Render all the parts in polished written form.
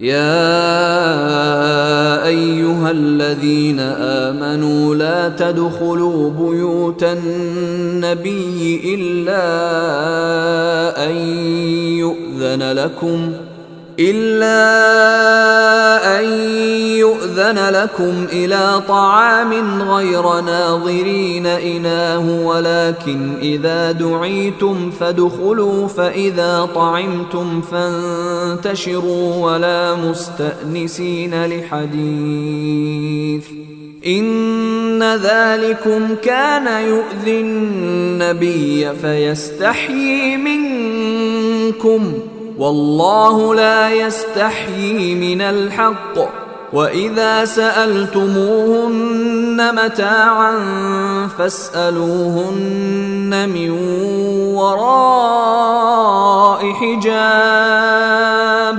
يا أيها الذين آمنوا لا تدخلوا بيوت النبي إلا أن يؤذن لكم إلى طعام غير ناظرين إناه ولكن إذا دعيتم فادخلوا فإذا طعمتم فانتشروا ولا مستأنسين لحديث إن ذلكم كان يؤذي النبي فيستحيي منكم والله لا يستحيي من الحق وإذا سألتموهن متاعا فاسألوهن من وراء حجاب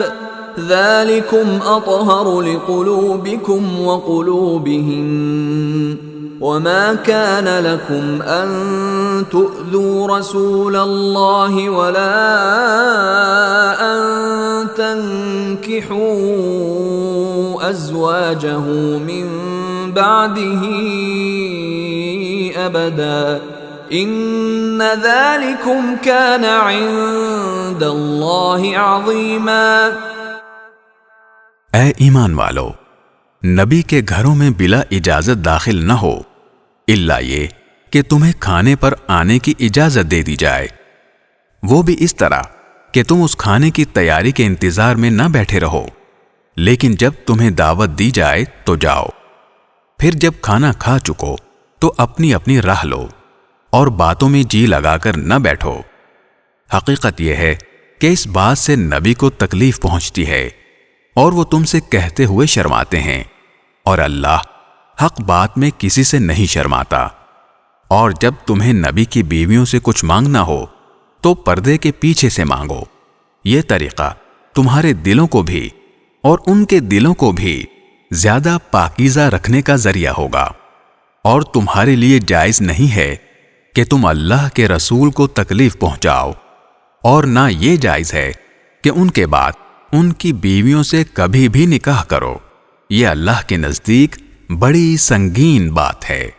ذلكم أطهر لقلوبكم وقلوبهن وما كان لكم أن تؤذوا رسول الله ولا أن تنكحوا أزواجه من بعده أبدا إن ذلكم كان عند الله عظيما۔ اے ایمان والو، نبی کے گھروں میں بلا اجازت داخل نہ ہو الا یہ کہ تمہیں کھانے پر آنے کی اجازت دے دی جائے، وہ بھی اس طرح کہ تم اس کھانے کی تیاری کے انتظار میں نہ بیٹھے رہو، لیکن جب تمہیں دعوت دی جائے تو جاؤ، پھر جب کھانا کھا چکو تو اپنی اپنی راہ لو اور باتوں میں جی لگا کر نہ بیٹھو۔ حقیقت یہ ہے کہ اس بات سے نبی کو تکلیف پہنچتی ہے اور وہ تم سے کہتے ہوئے شرماتے ہیں، اور اللہ حق بات میں کسی سے نہیں شرماتا۔ اور جب تمہیں نبی کی بیویوں سے کچھ مانگنا ہو تو پردے کے پیچھے سے مانگو، یہ طریقہ تمہارے دلوں کو بھی اور ان کے دلوں کو بھی زیادہ پاکیزہ رکھنے کا ذریعہ ہوگا، اور تمہارے لیے جائز نہیں ہے کہ تم اللہ کے رسول کو تکلیف پہنچاؤ، اور نہ یہ جائز ہے کہ ان کے بعد ان کی بیویوں سے کبھی بھی نکاح کرو، یہ اللہ کے نزدیک بڑی سنگین بات ہے۔